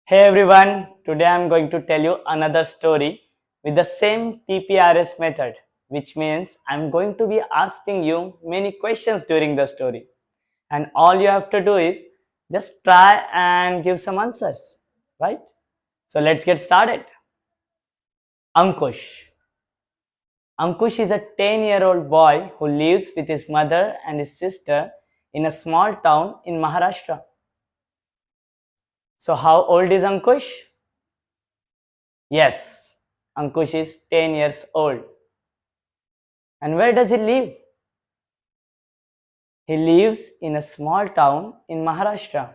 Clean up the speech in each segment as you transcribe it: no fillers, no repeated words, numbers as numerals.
Hey everyone, today I'm going to tell you another story with the same TPRS method, which means I'm going to be asking you many questions during the story. And all you have to do is just try and give some answers, right? So let's get started. Ankush. Ankush is a 10-year-old boy who lives with his mother and his sister in a small town in Maharashtra. So, how old is Ankush? Yes, Ankush is 10 years old. And where does he live? He lives in a small town in Maharashtra.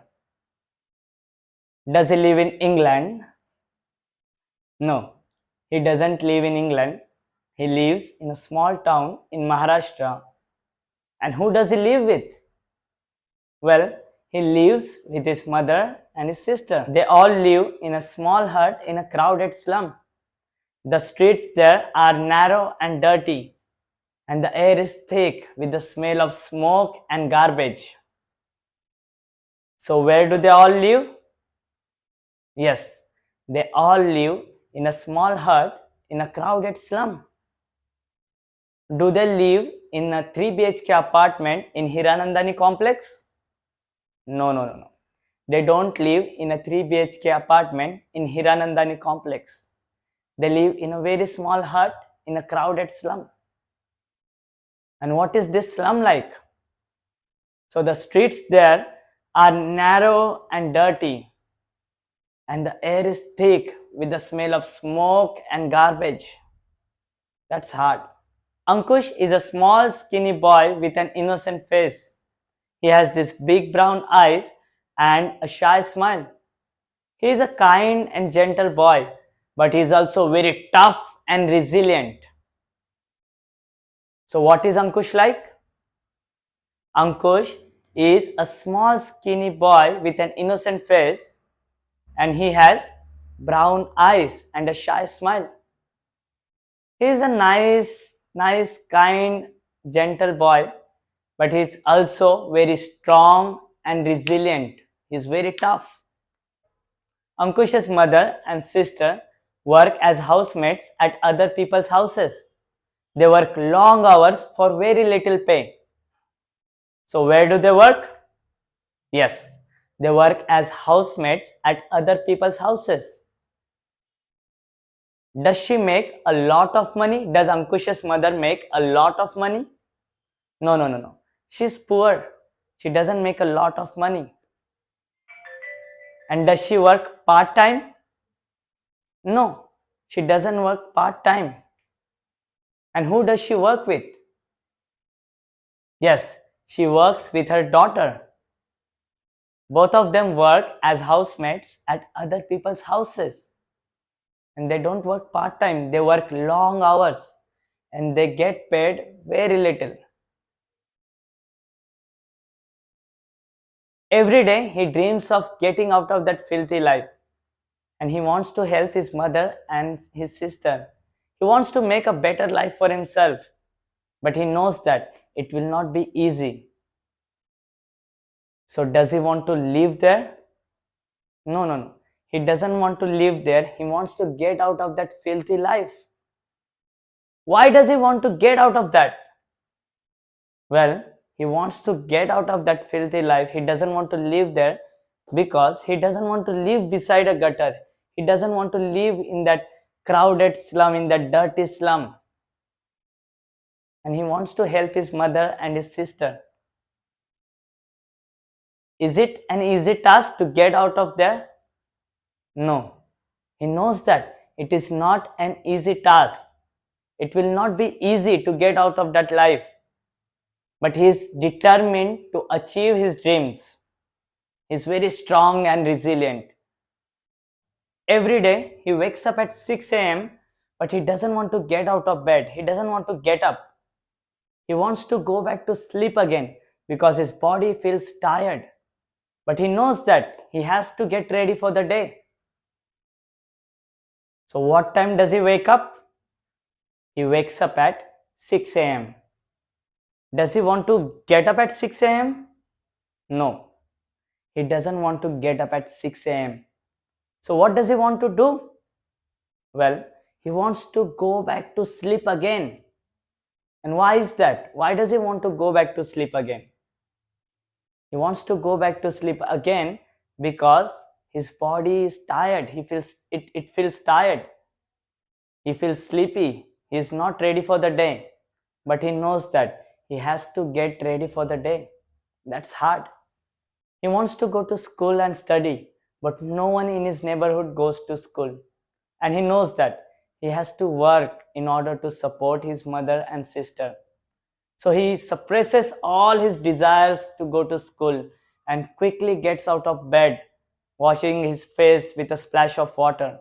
Does he live in England? No, he doesn't live in England. He lives in a small town in Maharashtra. And who does he live with? Well, he lives with his mother and his sister. They all live in a small hut in a crowded slum. The streets there are narrow and dirty, and the air is thick with the smell of smoke and garbage. So, where do they all live? Yes, they all live in a small hut in a crowded slum. Do they live in a 3 BHK apartment in Hiranandani complex? No, no, no, no. They don't live in a 3 BHK apartment in Hiranandani complex. They live in a very small hut in a crowded slum. And what is this slum like? So the streets there are narrow and dirty, and the air is thick with the smell of smoke and garbage. That's hard. Ankush is a small, skinny boy with an innocent face. He has these big brown eyes and a shy smile. He is a kind and gentle boy, but he is also very tough and resilient. So, what is Ankush like? Ankush is a small, skinny boy with an innocent face, and he has brown eyes and a shy smile. He is a nice, kind, gentle boy, but he is also very strong and resilient. He is very tough. Ankush's mother and sister work as housemates at other people's houses. They work long hours for very little pay. So, where do they work? Yes, they work as housemates at other people's houses. Does she make a lot of money? Does Ankush's mother make a lot of money? No, no, no, no. She's poor. She doesn't make a lot of money. And does she work part time? No, she doesn't work part time. And who does she work with? Yes, she works with her daughter. Both of them work as housemates at other people's houses. And they don't work part time, they work long hours and they get paid very little. Every day he dreams of getting out of that filthy life, and he wants to help his mother and his sister. He wants to make a better life for himself, but he knows that it will not be easy. So, does he want to live there? No, no, no. He doesn't want to live there. He wants to get out of that filthy life. Why does he want to get out of that? Well, he wants to get out of that filthy life. He doesn't want to live there because he doesn't want to live beside a gutter. He doesn't want to live in that crowded slum, in that dirty slum. And he wants to help his mother and his sister. Is it an easy task to get out of there? No. He knows that it is not an easy task. It will not be easy to get out of that life. But he is determined to achieve his dreams. He is very strong and resilient. Every day he wakes up at 6 a.m., but he doesn't want to get out of bed. He doesn't want to get up. He wants to go back to sleep again because his body feels tired. But he knows that he has to get ready for the day. So, what time does he wake up? He wakes up at 6 a.m. Does he want to get up at 6 a.m.? No, he doesn't want to get up at 6 a.m. So what does he want to do? Well, he wants to go back to sleep again. And why is that? Why does he want to go back to sleep again? He wants to go back to sleep again because his body is tired. It feels tired. He feels sleepy. He is not ready for the day. But he knows that he has to get ready for the day. That's hard. He wants to go to school and study, but no one in his neighborhood goes to school. And he knows that he has to work in order to support his mother and sister. So he suppresses all his desires to go to school and quickly gets out of bed, washing his face with a splash of water.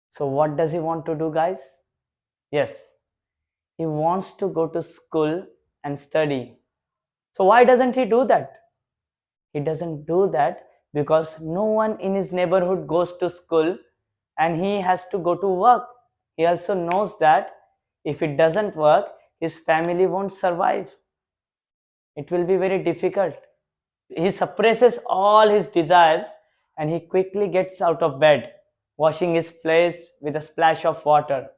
So, what does he want to do, guys? Yes, he wants to go to school and study. So, why doesn't he do that? He doesn't do that because no one in his neighborhood goes to school and he has to go to work. He also knows that if it doesn't work, his family won't survive. It will be very difficult. He suppresses all his desires and he quickly gets out of bed, washing his face with a splash of water.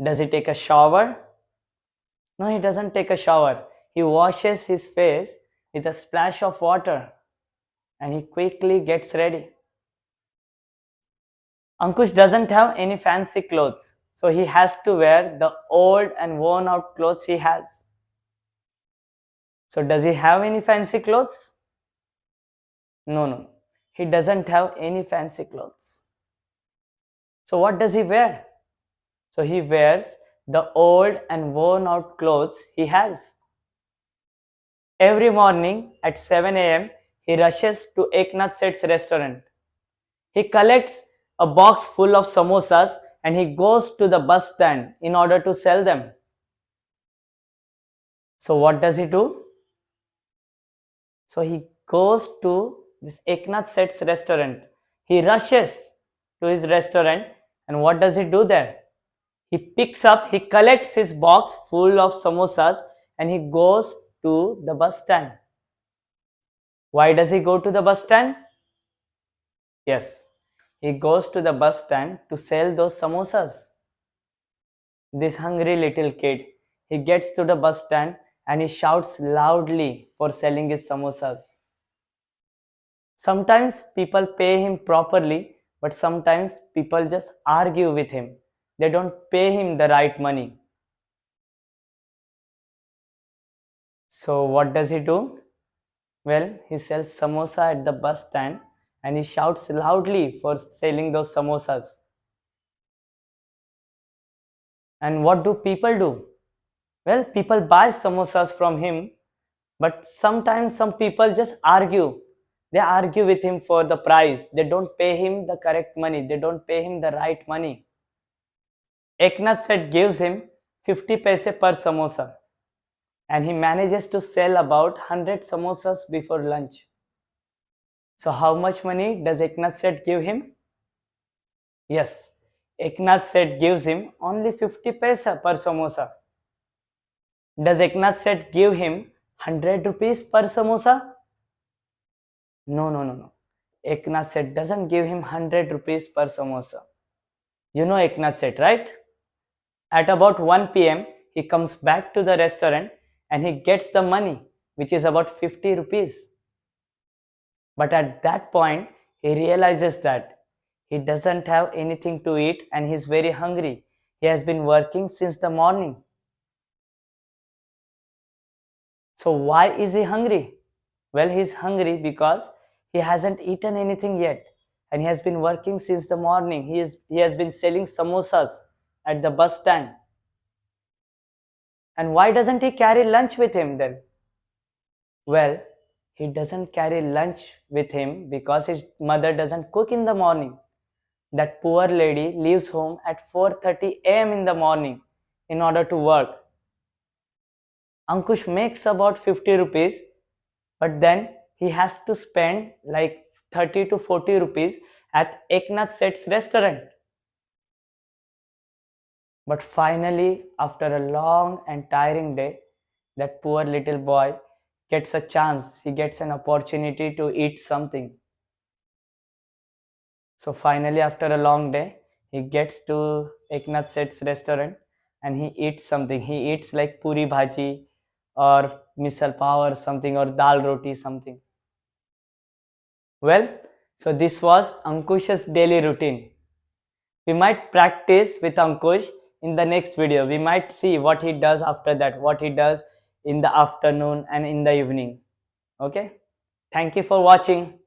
Does he take a shower? No, he doesn't take a shower. He washes his face with a splash of water and he quickly gets ready. Ankush doesn't have any fancy clothes, so he has to wear the old and worn out clothes he has. So, does he have any fancy clothes? No, no, he doesn't have any fancy clothes. So, what does he wear? So, he wears the old and worn out clothes he has. Every morning at 7 a.m., he rushes to Eknath Seth's restaurant. He collects a box full of samosas and he goes to the bus stand in order to sell them. So, what does he do? So, he goes to this Eknath Seth's restaurant. He rushes to his restaurant and what does he do there? He collects his box full of samosas and he goes to the bus stand. Why does he go to the bus stand? Yes, he goes to the bus stand to sell those samosas. This hungry little kid, he gets to the bus stand and he shouts loudly for selling his samosas. Sometimes people pay him properly, but sometimes people just argue with him. They don't pay him the right money. So, what does he do? Well, he sells samosa at the bus stand and he shouts loudly for selling those samosas. And what do people do? Well, people buy samosas from him, but sometimes some people just argue. They argue with him for the price. They don't pay him the correct money. They don't pay him the right money. Eknath Seth gives him 50 paise per samosa and he manages to sell about 100 samosas before lunch. So how much money does Eknath Seth give him? Yes, Eknath Seth gives him only 50 paisa per samosa. Does Eknath Seth give him 100 rupees per samosa? No, no, no, no. Eknath Seth doesn't give him 100 rupees per samosa. You know Eknath Seth, right? At about 1 p.m., he comes back to the restaurant and he gets the money, which is about 50 rupees. But at that point, he realizes that he doesn't have anything to eat and he's very hungry. He has been working since the morning. So, why is he hungry? Well, he's hungry because he hasn't eaten anything yet and he has been working since the morning. He has been selling samosas at the bus stand. And why doesn't he carry lunch with him then? Well, he doesn't carry lunch with him because his mother doesn't cook in the morning. That poor lady leaves home at 4:30 a.m. in the morning in order to work. Ankush makes about 50 rupees, but then he has to spend like 30 to 40 rupees at Eknath Seth's restaurant. But finally, after a long and tiring day, that poor little boy gets a chance, he gets an opportunity to eat something. So finally, after a long day, he gets to Eknath Seth's restaurant and he eats something. He eats like puri bhaji or misal pav or something, or dal roti something. Well, so this was Ankush's daily routine. We might practice with Ankush in the next video. We might see what he does after that, what he does in the afternoon and in the evening. Okay. Thank you for watching.